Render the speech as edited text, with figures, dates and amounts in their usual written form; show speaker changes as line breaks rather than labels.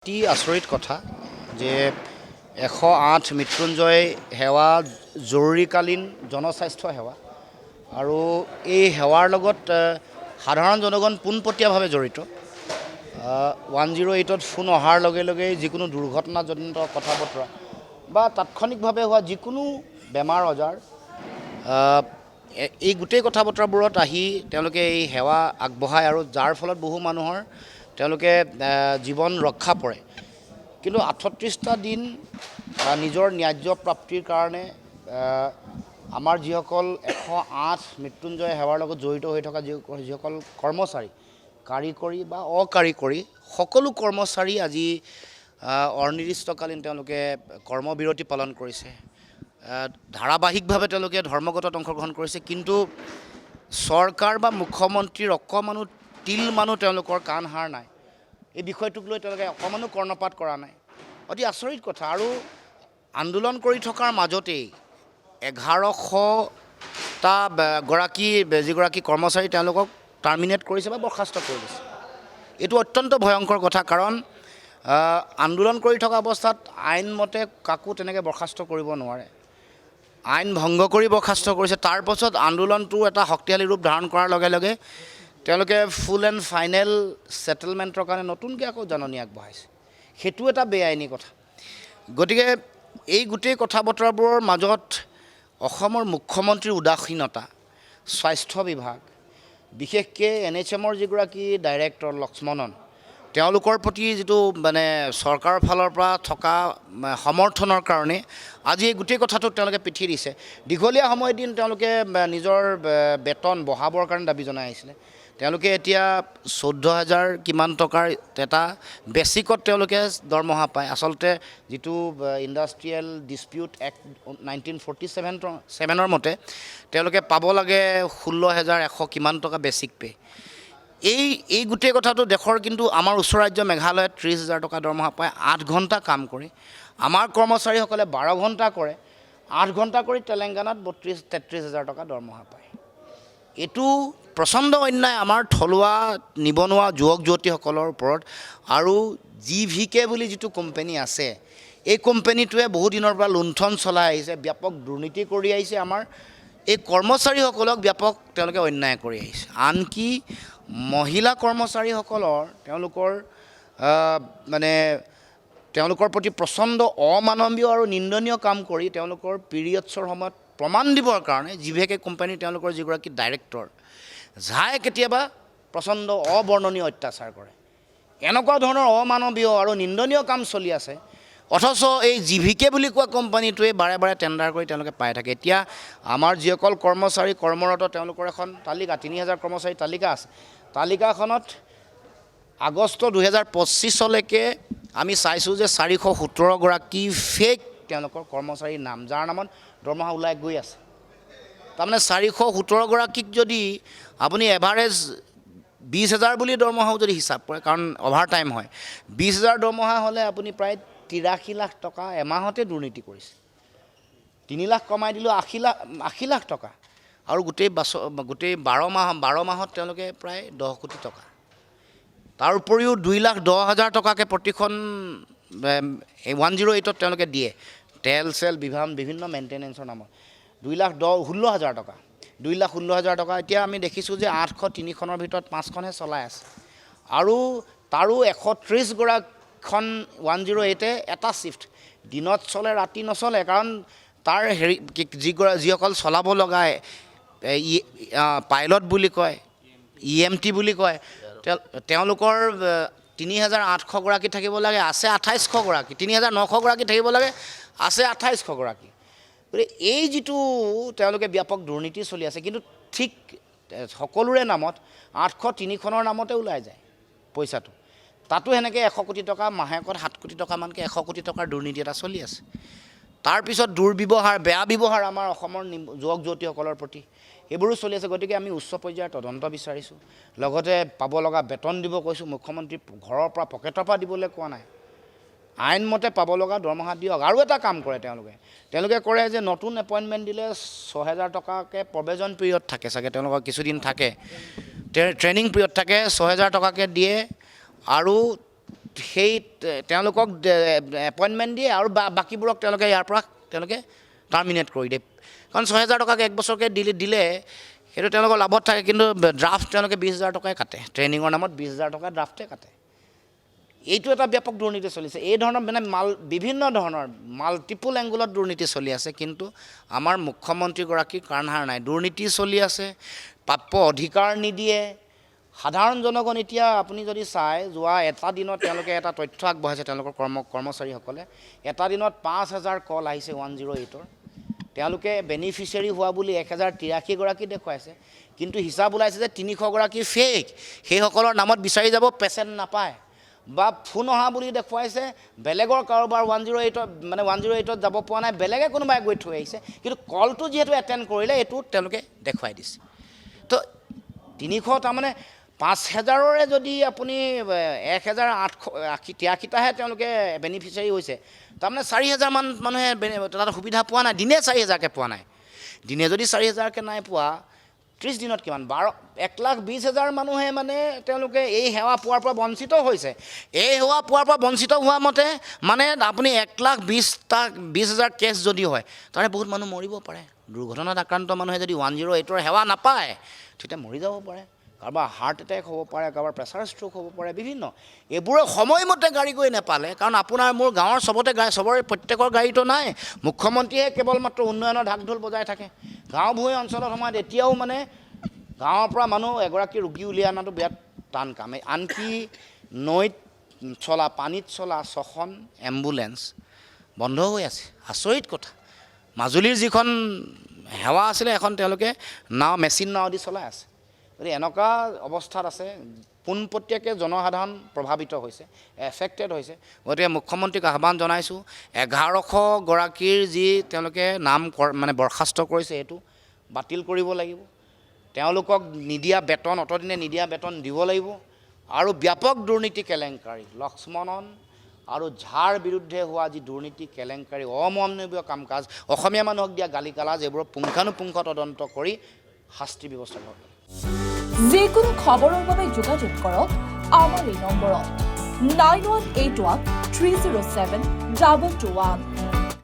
অতি আচৰিত কথা যে 108 মৃত্যুঞ্জয় সেৱা জৰুৰীকালীন জনস্বাস্থ্য সেৱা আৰু এই সেৱাৰ লগত সাধাৰণ জনগণ পোনপটীয়াভাৱে জড়িত 108ত ফোন অহাৰ লগে লগে যিকোনো দুৰ্ঘটনাজনিত কথা বতৰা বা তাৎক্ষণিকভাৱে হোৱা যিকোনো বেমাৰ আজাৰ এই গোটেই কথা বতৰাবোৰত আহি তেওঁলোকে এই সেৱা আগবঢ়ায় আৰু যাৰ ফলত বহু মানুহৰ তেওঁলোকে জীৱন ৰক্ষা পৰে কিন্তু 38টা দিন নিজৰ ন্যায্য প্ৰাপ্তিৰ কাৰণে আমাৰ যিসকল 108 মৃত্যুঞ্জয় সেৱাৰ লগত জড়িত হৈ থকা যিসকল কৰ্মচাৰী কাৰিকৰী বা অকাৰিকৰী সকলো কৰ্মচাৰী আজি অনিৰ্দিষ্টকালীন তেওঁলোকে কৰ্মবিৰতি পালন কৰিছে ধাৰাবাহিকভাৱে তেওঁলোকে ধৰ্মঘটত অংশগ্ৰহণ কৰিছে কিন্তু চৰকাৰ বা মুখ্যমন্ত্ৰীৰ অকমানো তিল মানুহ তেওঁলোকৰ কাণ হাৰ নাই এই বিষয়টোক লৈ তেওঁলোকে অকমানো কৰ্ণপাত কৰা নাই অতি আচৰিত কথা আৰু আন্দোলন কৰি থকাৰ মাজতেই 1100টা যিগৰাকী কৰ্মচাৰী তেওঁলোকক টাৰ্মিনেট কৰিছে বা বৰ্খাস্ত কৰি দিছে এইটো অত্যন্ত ভয়ংকৰ কথা কাৰণ আন্দোলন কৰি থকা অৱস্থাত আইনমতে কাকো তেনেকৈ বৰ্খাস্ত কৰিব নোৱাৰে আইন ভংগ কৰি বৰ্খাস্ত কৰিছে তাৰ পাছত আন্দোলনটো এটা শক্তিশালী ৰূপ ধাৰণ কৰাৰ লগে লগে তেওঁলোকে ফুল এণ্ড ফাইনেল ছেটেলমেণ্টৰ কাৰণে নতুনকৈ আকৌ জাননী আগবঢ়াইছে সেইটো এটা বেআইনী কথা গতিকে এই গোটেই কথা বতৰাবোৰৰ মাজত অসমৰ মুখ্যমন্ত্ৰীৰ উদাসীনতা স্বাস্থ্য বিভাগ বিশেষকৈ NHMৰ যিগৰাকী ডাইৰেক্টৰ লক্ষ্মণন তেওঁলোকৰ প্ৰতি যিটো মানে চৰকাৰৰ ফালৰ পৰা থকা সমৰ্থনৰ কাৰণে আজি এই গোটেই কথাটোত তেওঁলোকে পিঠি দিছে দীঘলীয়া সময় দিন তেওঁলোকে নিজৰ বেতন বঢ়াবৰ কাৰণে দাবী জনাই আহিছিলে তেওঁলোকে এতিয়া 14,000 কিমান টকাৰ এটা বেচিকত তেওঁলোকে দৰমহা পায় আচলতে যিটো ইণ্ডাষ্ট্ৰিয়েল ডিছপিউট এক্ট 1947ৰ মতে তেওঁলোকে পাব লাগে 16,100 কিমান টকা বেচিক পে এই গোটেই কথাটো দেশৰ কিন্তু আমাৰ ওচৰ ৰাজ্য মেঘালয়ত 30,000 টকা দৰমহা পায় 8 ঘণ্টা কাম কৰি আমাৰ কৰ্মচাৰীসকলে 12 ঘণ্টা কৰে 8 ঘণ্টা কৰি তেলেংগানাত 33,000 টকা দৰমহা পায় এইটো প্ৰচণ্ড অন্যায় আমাৰ থলুৱা নিবনুৱা যুৱক যুৱতীসকলৰ ওপৰত আৰু GVK বুলি যিটো কোম্পানী আছে এই কোম্পানীটোৱে বহু দিনৰ পৰা লুণ্ঠন চলাই আহিছে ব্যাপক দুৰ্নীতি কৰি আহিছে আমাৰ এই কৰ্মচাৰীসকলক ব্যাপক তেওঁলোকে অন্যায় কৰি আহিছে আনকি মহিলা কৰ্মচাৰীসকলৰ তেওঁলোকৰ প্ৰতি প্ৰচণ্ড অমানৱীয় আৰু নিন্দনীয় কাম কৰি তেওঁলোকৰ পিৰিয়ডছৰ সময়ত প্ৰমাণ দিবৰ কাৰণে GVK কোম্পানী তেওঁলোকৰ যিগৰাকী ডাইৰেক্টৰ যাই কেতিয়াবা প্ৰচণ্ড অবৰ্ণনীয় অত্যাচাৰ কৰে এনেকুৱা ধৰণৰ অমানৱীয় আৰু নিন্দনীয় কাম চলি আছে অথচ এই GVK বুলি কোৱা কোম্পানীটোৱে বাৰে বাৰে টেণ্ডাৰ কৰি তেওঁলোকে পাই থাকে এতিয়া আমাৰ যিসকল কৰ্মচাৰী কৰ্মৰত তেওঁলোকৰ এখন তালিকা 3,000 কৰ্মচাৰী তালিকা আছে তালিকাখনত আগষ্ট 2025লৈকে আমি চাইছোঁ যে 417গৰাকী ফেক তেওঁলোকৰ কৰ্মচাৰীৰ নাম যাৰ নামত দৰমহা ওলাই গৈ আছে তাৰমানে 417গৰাকীক যদি আপুনি এভাৰেজ 20,000 বুলি দৰমহাও যদি হিচাপ কৰে কাৰণ অভাৰ টাইম হয় 20,000 দৰমহা হ'লে আপুনি প্ৰায় 83 লাখ টকা এমাহতে দুৰ্নীতি কৰিছে 3 লাখ কমাই দিলেও 80 লাখ টকা আৰু গোটেই 12 মাহত তেওঁলোকে প্ৰায় 10 কোটি টকা তাৰ উপৰিও 2,10,000 টকাকৈ প্ৰতিখন 108ত তেওঁলোকে দিয়ে তেল চেল বিভিন্ন মেইনটেনেন্সৰ নামত 2,16,000 টকা 2,16,000 টকা এতিয়া আমি দেখিছোঁ যে 803খনৰ ভিতৰত 5খনহে চলাই আছে আৰু তাৰো 130গৰাকীখন 108এ এটা শিফ্ট দিনত চলে ৰাতি নচলে কাৰণ তাৰ যিসকল চলাব লগা পাইলট বুলি কয় EMT বুলি কয় তেওঁলোকৰ 3,800গৰাকী থাকিব লাগে আছে 2,800গৰাকী 3,900গৰাকী থাকিব লাগে আছে 2,800গৰাকী গতিকে এই যিটো তেওঁলোকে ব্যাপক দুৰ্নীতি চলি আছে কিন্তু ঠিক সকলোৰে নামত 803খনৰ নামতে ওলাই যায় পইচাটো তাতো সেনেকৈ 100 কোটি টকা মাহেকত 7 কোটি টকামানকৈ 100 কোটি টকাৰ দুৰ্নীতি এটা চলি আছে তাৰপিছত দুৰ্ব্যৱহাৰ বেয়া ব্যৱহাৰ আমাৰ অসমৰ যুৱক যুৱতীসকলৰ প্ৰতি এইবোৰো চলি আছে গতিকে আমি উচ্চ পৰ্যায়ৰ তদন্ত বিচাৰিছোঁ লগতে পাব লগা বেতন দিব কৈছোঁ মুখ্যমন্ত্ৰী ঘৰৰ পৰা পকেটৰ পৰা দিবলৈ কোৱা নাই আইনমতে পাব লগা দৰমহা দিয়ক আৰু এটা কাম কৰে তেওঁলোকে কৰে যে নতুন এপইণ্টমেণ্ট দিলে 6,000 টকাকৈ প্ৰবেজন পিৰিয়ড থাকে চাগে তেওঁলোকৰ কিছুদিন থাকে ট্ৰেইনিং পিৰিয়ড থাকে 6,000 টকাকৈ দিয়ে আৰু সেই তেওঁলোকক এপইণ্টমেণ্ট দিয়ে আৰু বাকীবোৰক তেওঁলোকে ইয়াৰ পৰা তেওঁলোকে টাৰ্মিনেট কৰি দিয়ে কাৰণ 6,000 টকাকৈ এক বছৰকৈ দিলে সেইটো তেওঁলোকৰ লাভত থাকে কিন্তু ড্ৰাফ্ট তেওঁলোকে 20,000 টকাই কাটে ট্ৰেইনিঙৰ নামত 20,000 টকা ড্ৰাফ্টে কাটে এইটো এটা ব্যাপক দুৰ্নীতি চলিছে এই ধৰণৰ মানে বিভিন্ন ধৰণৰ মাল্টিপুল এংগুলত দুৰ্নীতি চলি আছে কিন্তু আমাৰ মুখ্যমন্ত্ৰীগৰাকীৰ কাণসাৰ নাই দুৰ্নীতি চলি আছে প্ৰাপ্য অধিকাৰ নিদিয়ে সাধাৰণ জনগণ এতিয়া আপুনি যদি চায় যোৱা এটা দিনত তেওঁলোকে এটা তথ্য আগবঢ়াইছে তেওঁলোকৰ কৰ্মচাৰীসকলে এটা দিনত 5,000 কল আহিছে 108ৰ তেওঁলোকে বেনিফিচিয়াৰী হোৱা বুলি 1,083 গৰাকী দেখুৱাইছে কিন্তু হিচাপ ওলাইছে যে 300 গৰাকী ফেক সেইসকলৰ নামত বিচাৰি যাব পেচেণ্ট নাপায় বা ফোন অহা বুলি দেখুৱাইছে বেলেগৰ কাৰোবাৰ 108ত মানে 108ত যাব পৰা নাই বেলেগে কোনোবাই গৈ থৈ আহিছে কিন্তু কলটো যিহেতু এটেণ্ড কৰিলে এইটো তেওঁলোকে দেখুৱাই দিছে তো 300 তাৰমানে 5,000ৰে যদি আপুনি 1,883টাহে তেওঁলোকে বেনিফিচিয়াৰী হৈছে তাৰমানে 4,000 মান মানুহে তাত সুবিধা পোৱা নাই দিনে 4,000কৈ পোৱা নাই দিনে যদি 4,000কৈ নাই পোৱা 30 দিনত কিমান 1,20,000 মানুহে মানে তেওঁলোকে এই সেৱা পোৱাৰ পৰা বঞ্চিত হৈছে এই সেৱা পোৱাৰ পৰা বঞ্চিত হোৱা মতে মানে আপুনি 1,20,000 কেছ যদি হয় তাৰে বহুত মানুহ মৰিব পাৰে দুৰ্ঘটনাত আক্ৰান্ত মানুহে যদি 108ৰ সেৱা নাপায় তেতিয়া মৰি যাব পাৰে কাৰোবাৰ হাৰ্ট এটেক হ'ব পাৰে কাৰোবাৰ প্ৰেছাৰ ষ্ট্ৰোক হ'ব পাৰে বিভিন্ন এইবোৰে সময়মতে গাড়ী গৈ নাপালে কাৰণ আপোনাৰ মোৰ গাঁৱৰ চবতে চবৰে প্ৰত্যেকৰ গাড়ীটো নাই মুখ্যমন্ত্ৰীয়ে কেৱল মাত্ৰ উন্নয়নৰ ঢাক ঢোল বজাই থাকে গাঁও ভূঞা অঞ্চলৰ সময়ত এতিয়াও মানে গাঁৱৰ পৰা মানুহ এগৰাকী ৰোগী উলিয়াই অনাটো বিৰাট টান কাম আনকি নৈত চলা পানীত চলা 6খন এম্বুলেঞ্চ বন্ধ হৈ আছে আচৰিত কথা মাজুলীৰ যিখন সেৱা আছিলে এখন তেওঁলোকে মেচিন নাও দি চলাই আছে গতিকে এনেকুৱা অৱস্থাত আছে পোনপটীয়াকৈ জনসাধাৰণ প্ৰভাৱিত হৈছে এফেক্টেড হৈছে গতিকে মুখ্যমন্ত্ৰীক আহ্বান জনাইছোঁ 1,100 গৰাকীৰ যি তেওঁলোকে নাম মানে বৰ্খাস্ত কৰিছে এইটো বাতিল কৰিব লাগিব তেওঁলোকক নিদিয়া বেতন অতদিনে নিদিয়া বেতন দিব লাগিব আৰু ব্যাপক দুৰ্নীতি কেলেংকাৰী লক্ষ্মণন আৰু ঝাৰ বিৰুদ্ধে হোৱা যি দুৰ্নীতি কেলেংকাৰী অমানৱীয় কাম কাজ অসমীয়া মানুহক দিয়া গালি গালাজ এইবোৰৰ পুংখানুপুংখ তদন্ত কৰি শাস্তি ব্যৱস্থা ল'ব
যিকোনো খবৰৰ বাবে যোগাযোগ কৰক আমাৰ এই নম্বৰত 9181 307 221